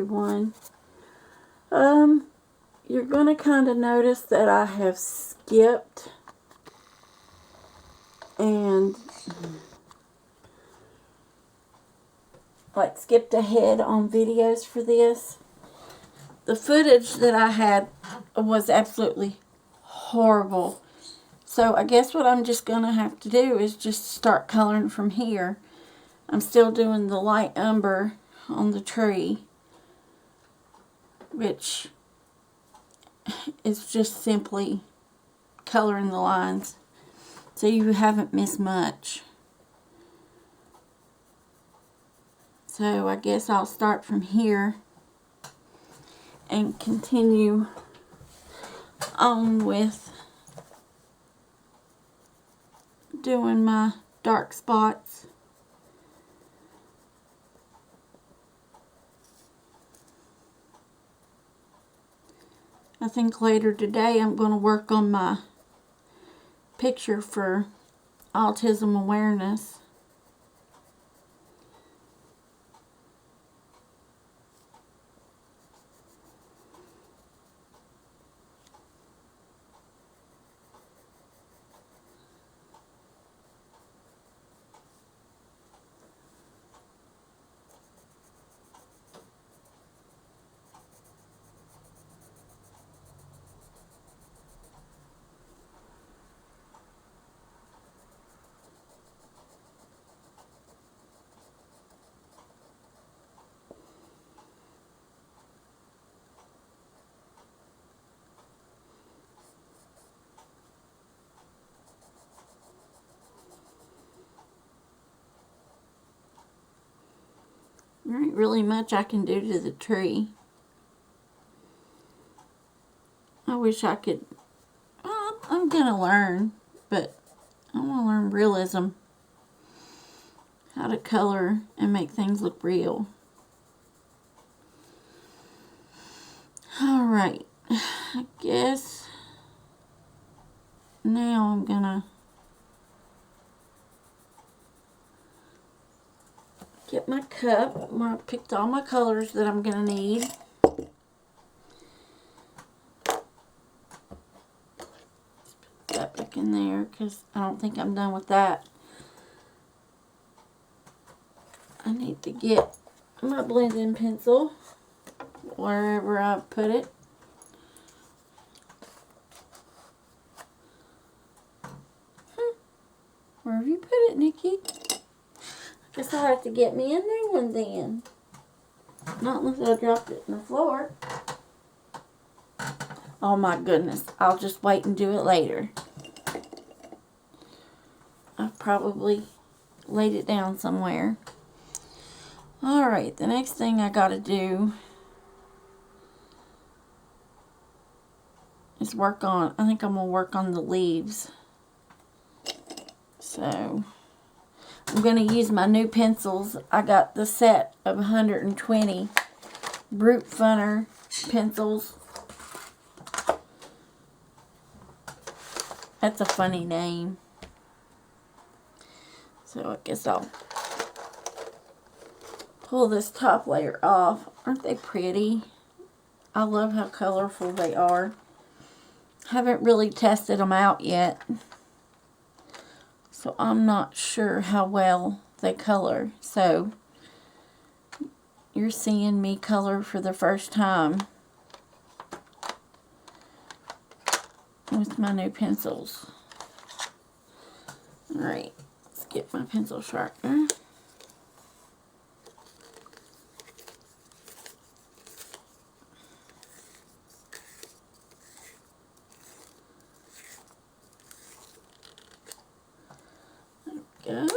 everyone. You're going to kind of notice that I have skipped and skipped ahead on videos for this. The footage that I had was absolutely horrible. So I guess what I'm just going to have to do is just start coloring from here. I'm still doing the light umber on the tree, which is just simply coloring the lines. So you haven't missed much. So I guess I'll start from here and continue on with doing my dark spots. I think later today I'm going to work on my picture for autism awareness. There ain't really much I can do to the tree. I wish I could. Well, I'm gonna learn, but I want to learn realism. How to color and make things look real. Alright, I guess now I'm gonna get my cup where I picked all my colors that I'm gonna need. Put that back in there because I don't think I'm done with that. I need to get my blending pencil wherever I put it. Where have you put it, Nikki? Guess I'll have to get me a new one then. Not unless I dropped it on the floor. Oh my goodness. I'll just wait and do it later. I've probably laid it down somewhere. Alright, the next thing I gotta do is work on, I think I'm gonna work on the leaves. So I'm going to use my new pencils. I got the set of 120 Brute Funner pencils. That's a funny name. So I guess I'll pull this top layer off. Aren't they pretty? I love how colorful they are. Haven't really tested them out yet. So I'm not sure how well they color. So you're seeing me color for the first time with my new pencils. Alright, let's get my pencil sharpener. Go.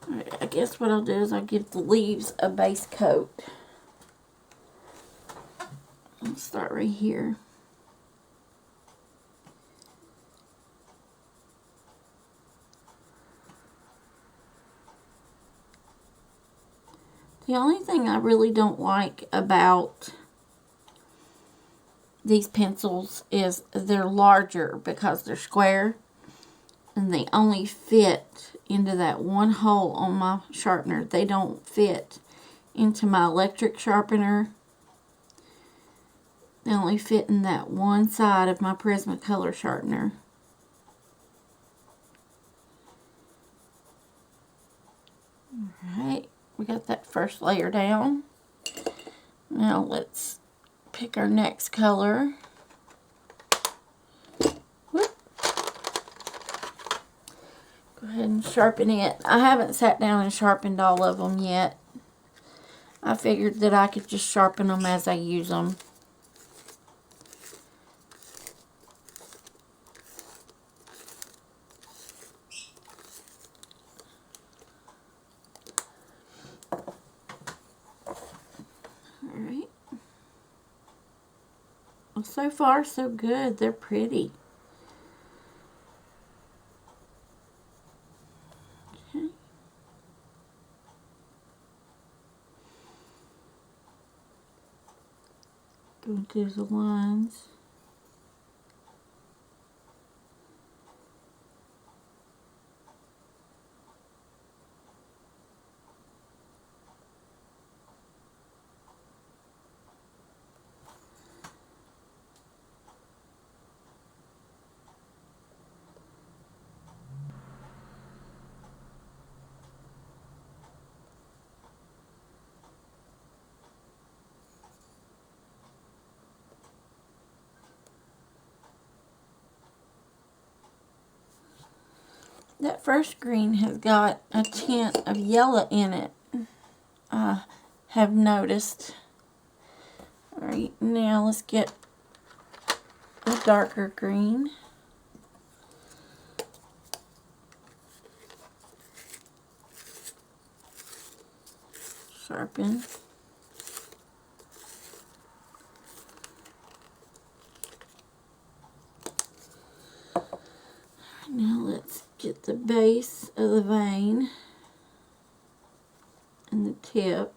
Alright, I guess what I'll do is I'll give the leaves a base coat. I'll start right here. The only thing I really don't like about these pencils is they're larger because they're square. And they only fit into that one hole on my sharpener. They don't fit into my electric sharpener. They only fit in that one side of my Prismacolor sharpener. Alright, we got that first layer down. Now let's pick our next color. Whoop. Go ahead and sharpen it. I haven't sat down and sharpened all of them yet. I figured that I could just sharpen them as I use them. Alright. Well, so far so good. They're pretty. Okay. Go do the lines. That first green has got a tint of yellow in it, I have noticed. Alright, now let's get a darker green. Sharpen. Now let's get the base of the vein and the tip.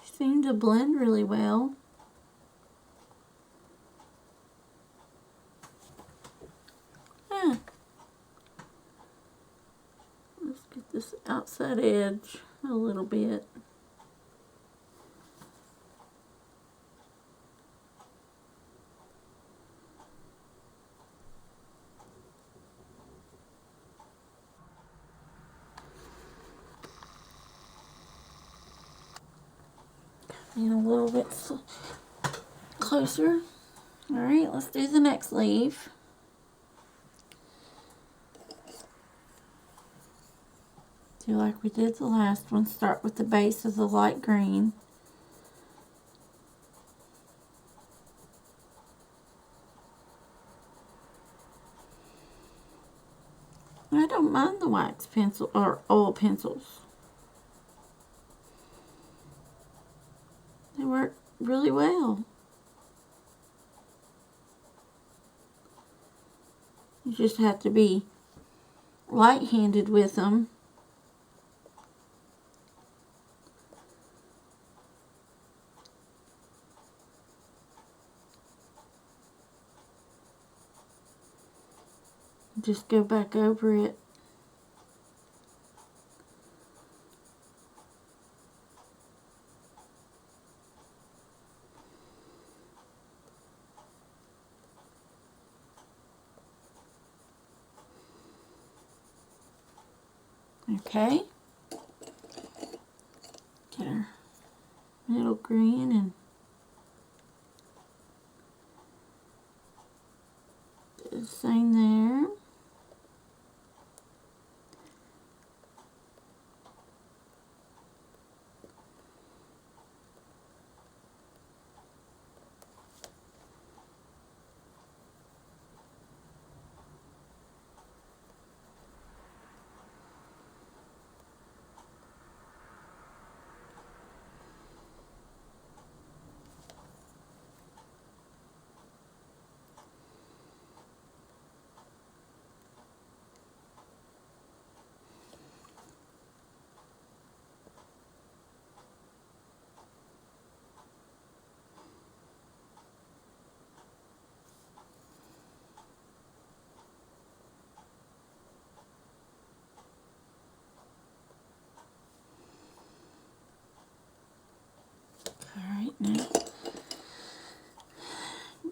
Seem to blend really well. Yeah. Let's get this outside edge a little bit. And a little bit closer. Alright, let's do the next leaf. Do like we did the last one. Start with the base of the light green. I don't mind the wax pencil or oil pencils. They work really well. You just have to be light-handed with them. Just go back over it. Okay. Get our middle green and do the same there.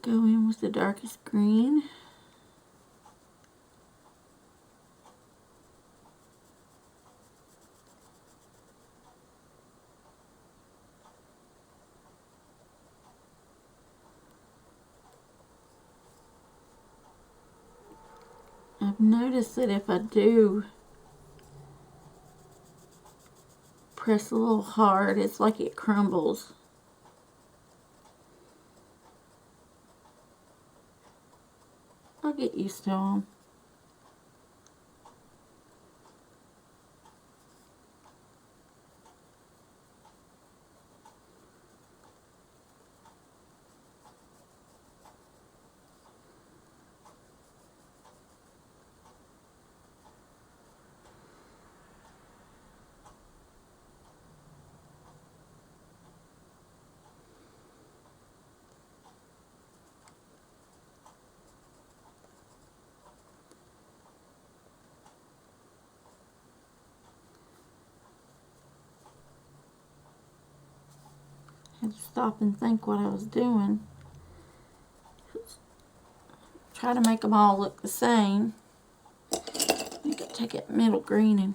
go in with the darkest green. I've noticed that if I do press a little hard, it's like it crumbles. I'll get used to them. I had to stop and think what I was doing. Try to make them all look the same. I think I'll take that middle green and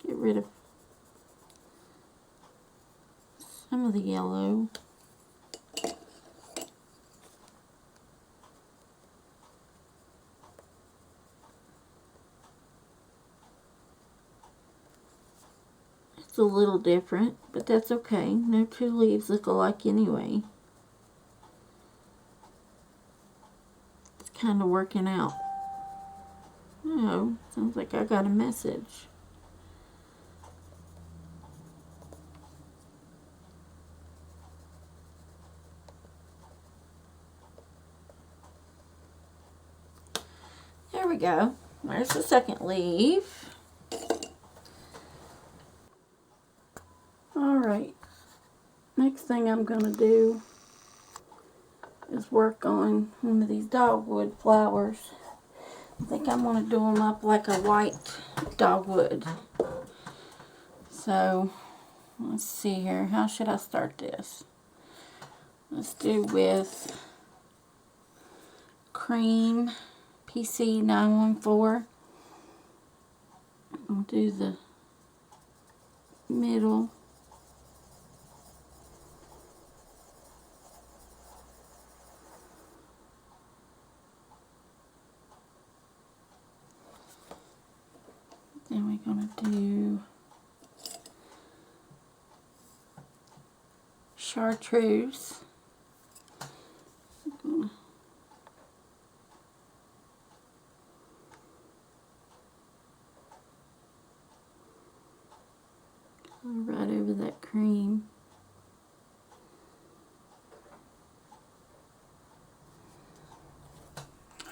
get rid of some of the yellow. It's a little different, but that's okay. No two leaves look alike anyway. It's kind of working out. Oh, sounds like I got a message. There we go. There's the second leaf. Alright, next thing I'm going to do is work on one of these dogwood flowers. I think I'm going to do them up like a white dogwood. So, let's see here. How should I start this? Let's do with cream PC 914. I'll do the middle. Then we're going to do chartreuse. Right over that cream.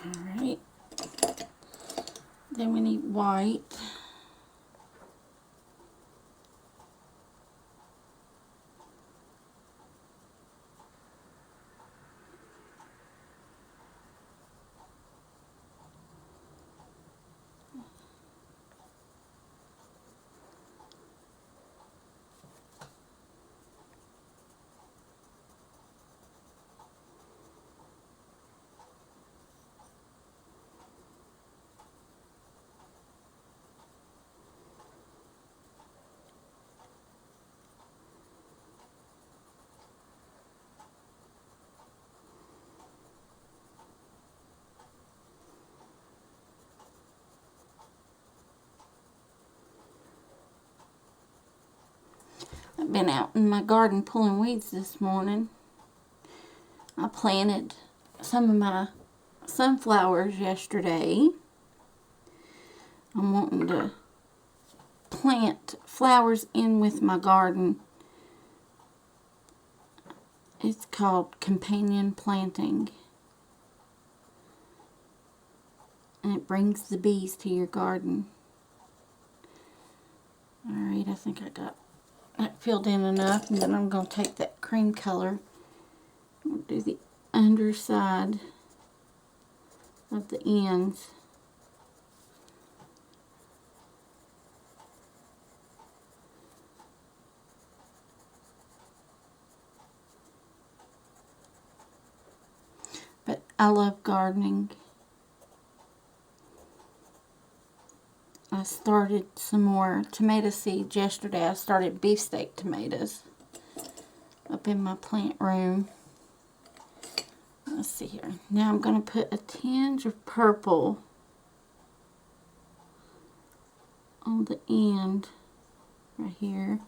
Alright. Then we need white. I've been out in my garden pulling weeds this morning. I planted some of my sunflowers yesterday. I'm wanting to plant flowers in with my garden. It's called companion planting. And it brings the bees to your garden. Alright, I think I got that filled in enough, and then I'm going to take that cream color and do the underside of the ends. I love gardening. I started some more tomato seeds yesterday. I started beefsteak tomatoes up in my plant room. Let's see here. Now I'm going to put a tinge of purple on the end right here.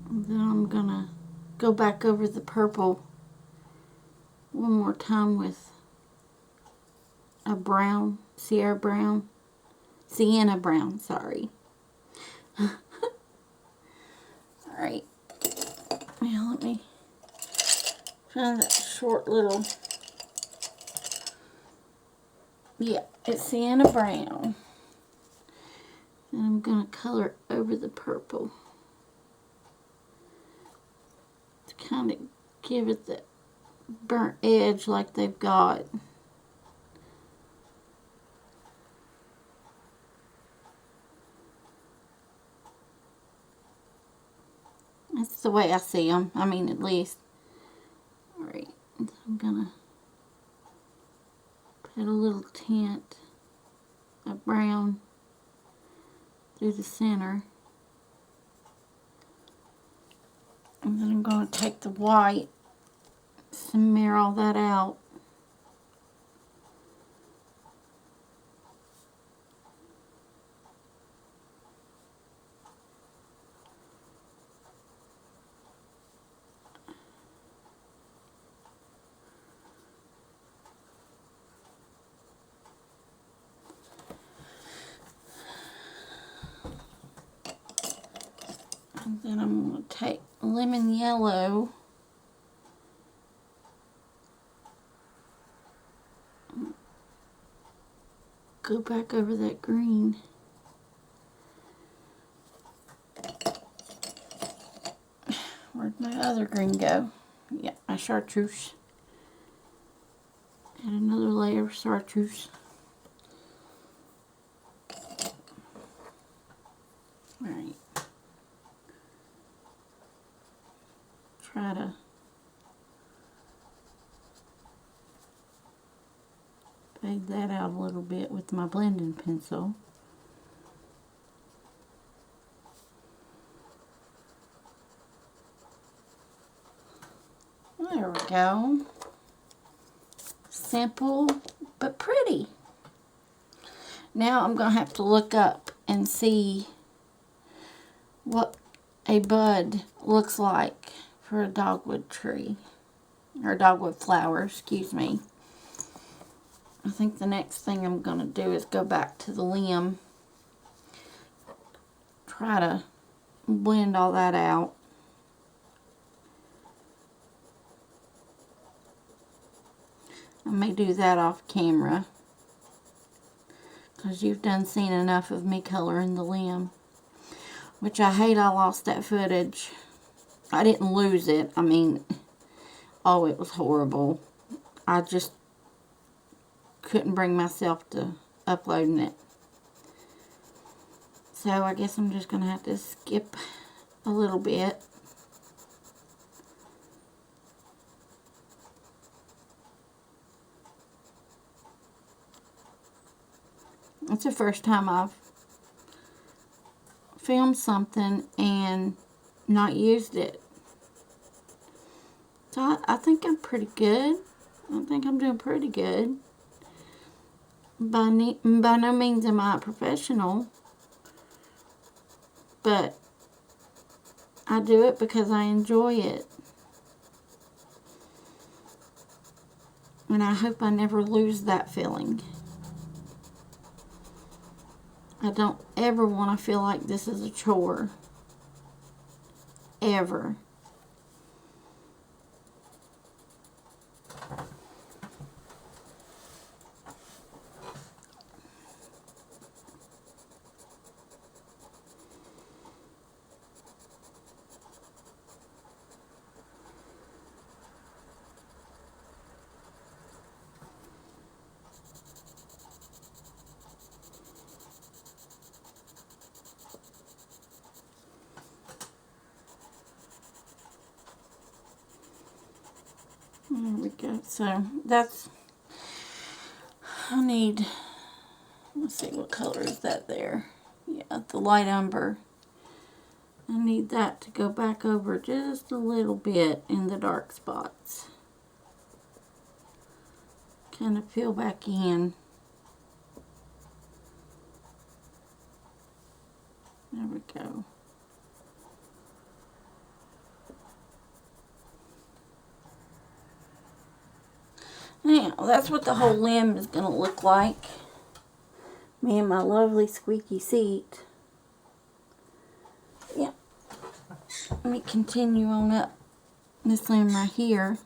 And then I'm going to go back over the purple one more time with a brown, sienna brown, sorry. Alright, now let me find that short little, yeah, it's sienna brown. And I'm going to color over the purple to kind of give it the burnt edge like they've got. That's the way I see them. I mean, at least. Alright, I'm going to put a little tint of brown through the center. And then I'm going to take the white, smear all that out. And then I'm going to take lemon yellow go back over that green. Where'd my other green go? Yeah, my chartreuse. And another layer of chartreuse. Alright. Try to fade that out a little bit with my blending pencil. There we go. Simple but pretty. Now I'm going to have to look up and see what a bud looks like for a dogwood tree. Or dogwood flower, excuse me. I think the next thing I'm going to do is go back to the limb. Try to blend all that out. I may do that off camera, because you've done seen enough of me coloring the limb. Which I hate I lost that footage. I didn't lose it. I mean, oh, it was horrible. I just couldn't bring myself to uploading it. So I guess I'm just going to have to skip a little bit. It's the first time I've filmed something and not used it. So I think I'm pretty good. I think I'm doing pretty good. By no means am I a professional, but I do it because I enjoy it. And I hope I never lose that feeling. I don't ever want to feel like this is a chore. Ever. go. So that's, I need, let's see, what color is that there? Yeah, the light umber. I need that to go back over just a little bit in the dark spots. Kind of fill back in. There we go. Now, that's what the whole limb is going to look like. Me and my lovely squeaky seat. Yeah. Let me continue on up this limb right here.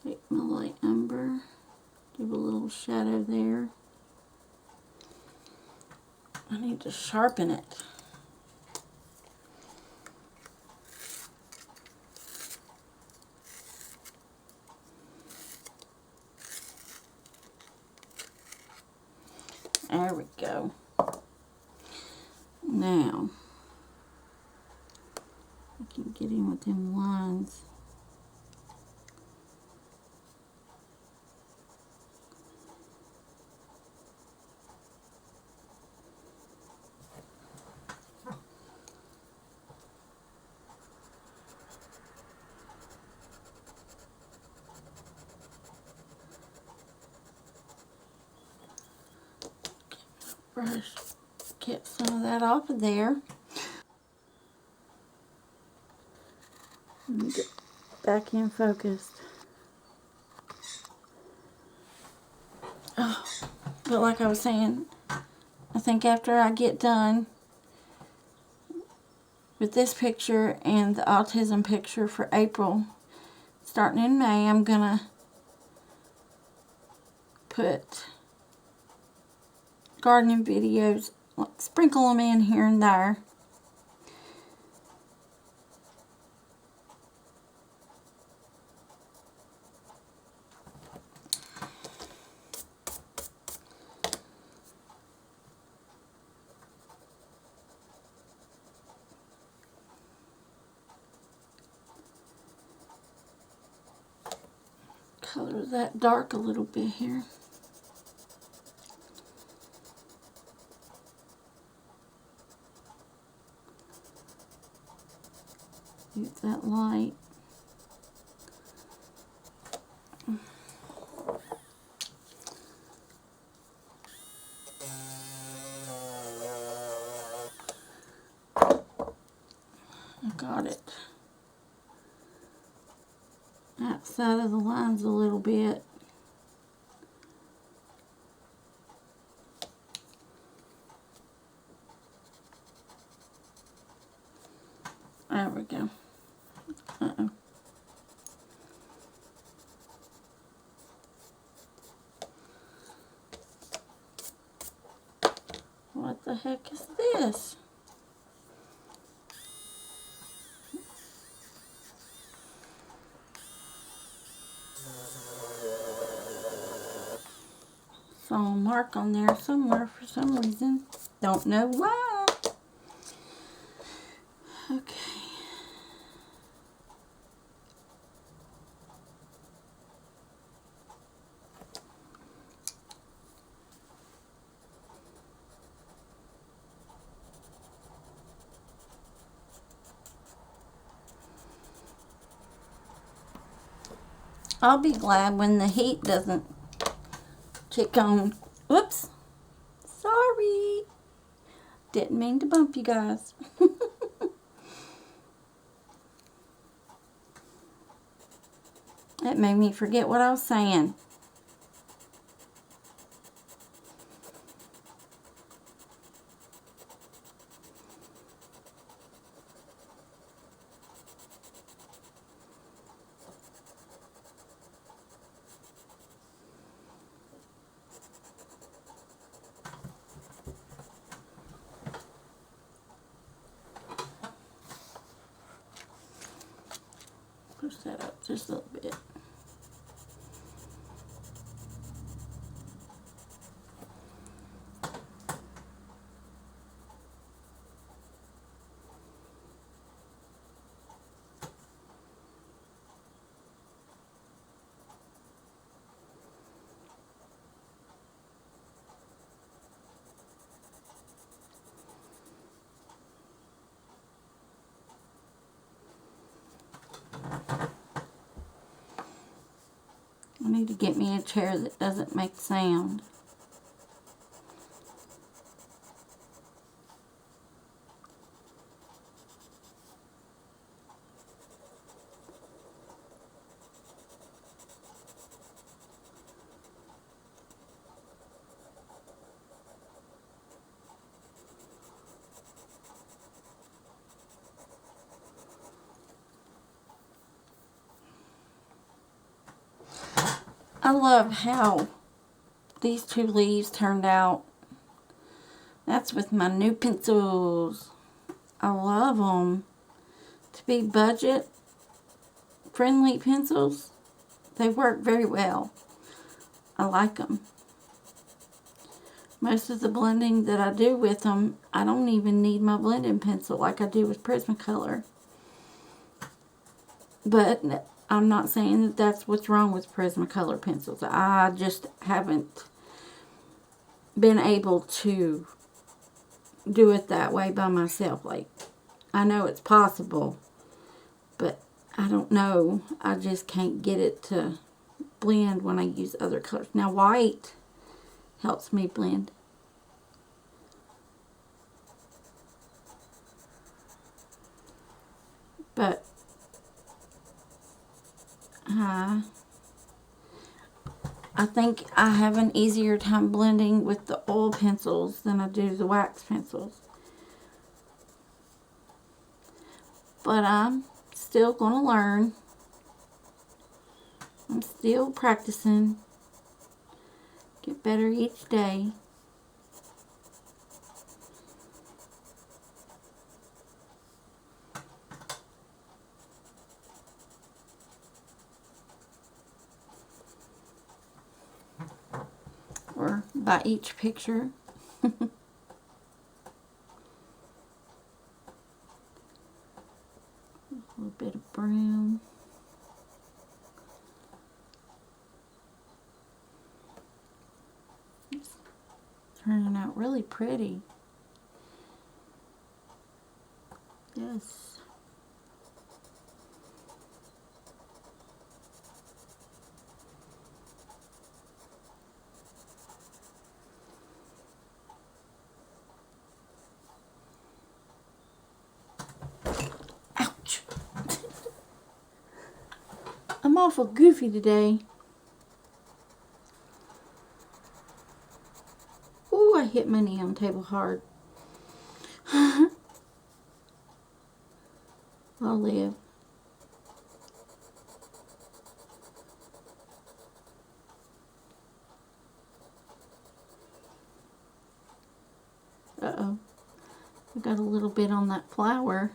Take my light umber. Give a little shadow there. I need to sharpen it. There we go. Now, I can get in with them lines. Brush, get some of that off of there. Let me get back in focused. Oh, but like I was saying, I think after I get done with this picture and the autism picture for April, starting in May, I'm gonna put gardening videos, like sprinkle them in here and there. Color that dark a little bit here. Use that light. I got it outside of the lines a little bit. There we go. Uh-oh. What the heck is this? Saw a mark on there somewhere for some reason. Don't know why. Okay. I'll be glad when the heat doesn't kick on. Whoops. Sorry. Didn't mean to bump you guys. That made me forget what I was saying. Push that up just a little bit. need to get me a chair that doesn't make sound. I love how these two leaves turned out. That's with my new pencils. I love them. To be budget friendly pencils, they work very well. I like them. Most of the blending that I do with them, I don't even need my blending pencil like I do with Prismacolor. But I'm not saying that that's what's wrong with Prismacolor pencils. I just haven't been able to do it that way by myself. Like, I know it's possible, but I don't know. I just can't get it to blend when I use other colors. Now, white helps me blend. But I think I have an easier time blending with the oil pencils than I do the wax pencils. But I'm still going to learn. I'm still practicing. Get better each day. Or by each picture. A little bit of brown. It's turning out really pretty. Yes. Ouch. I'm awful goofy today. Ooh, I hit my knee on the table hard. I'll live. Uh-oh. I got a little bit on that flower.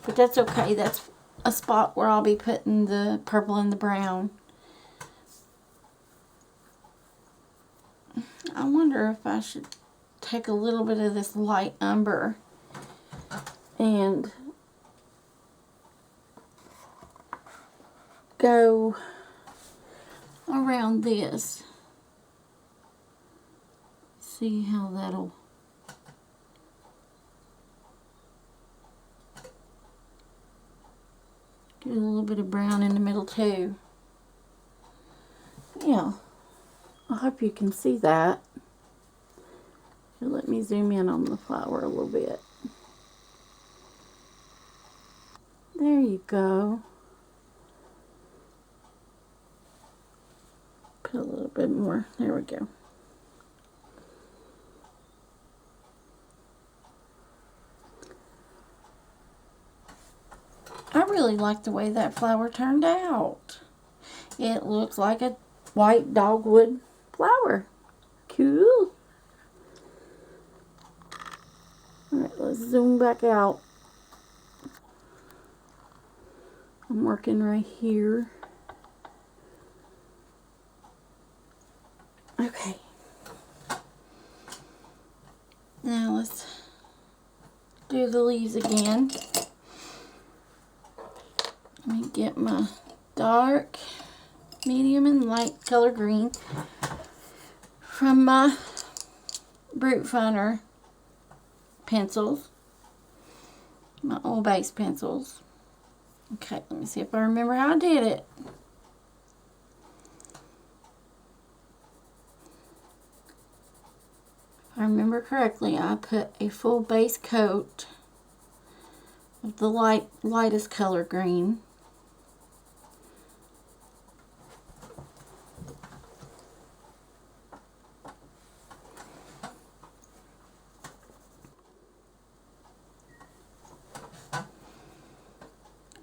But that's okay. That's a spot where I'll be putting the purple and the brown. I wonder if I should take a little bit of this light umber and go around this. See how that'll get a little bit of brown in the middle too. Yeah, I hope you can see that. Let me zoom in on the flower a little bit. There you go. Put a little bit more. There we go. I really like the way that flower turned out. It looks like a white dogwood flower. Cool. Alright, let's zoom back out. I'm working right here. Okay. Now let's do the leaves again. Let me get my dark, medium, and light color green from my Brute Funner pencils, my oil base pencils. Okay, let me see if I remember how I did it. I remember correctly, I put a full base coat of the lightest color green.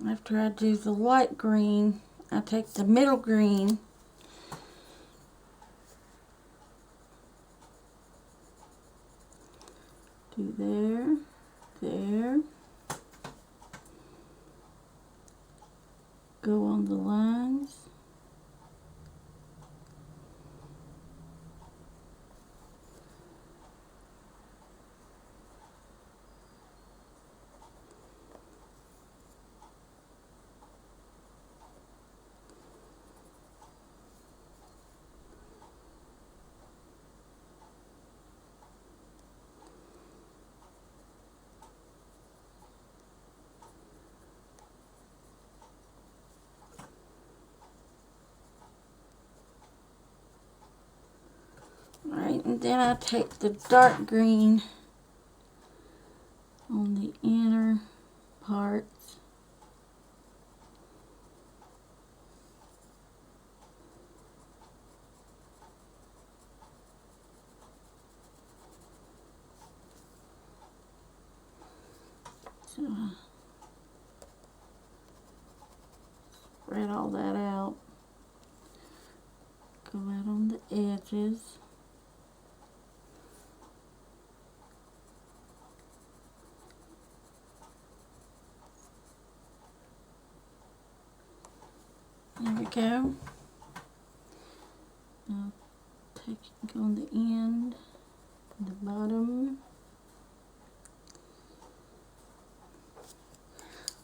After I do the light green, I take the middle green do there, there, go on the lines, Alright, and then I take the dark green on the inner parts. So spread all that out. Go out on the edges. There we go. Now go on the end, the bottom.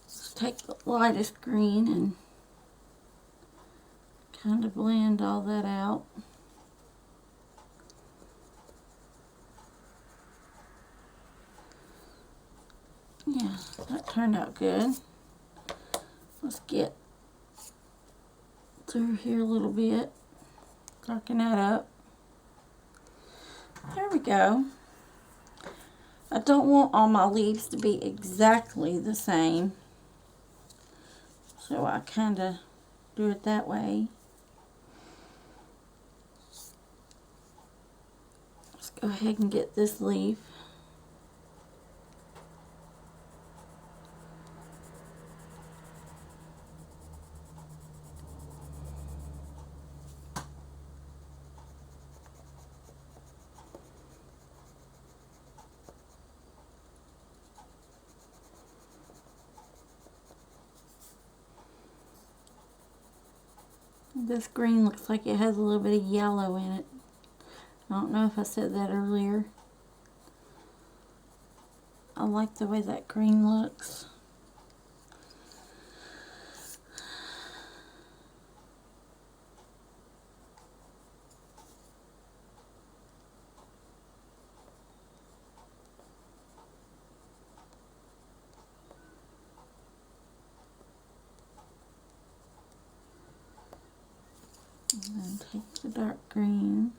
Let's take the lightest green and kind of blend all that out. Yeah, that turned out good. Let's get through here a little bit, darken that up. There we go. I don't want all my leaves to be exactly the same, so I kind of do it that way. Let's go ahead and get this leaf. This green looks like it has a little bit of yellow in it. I don't know if I said that earlier. I like the way that green looks. And then take the dark green.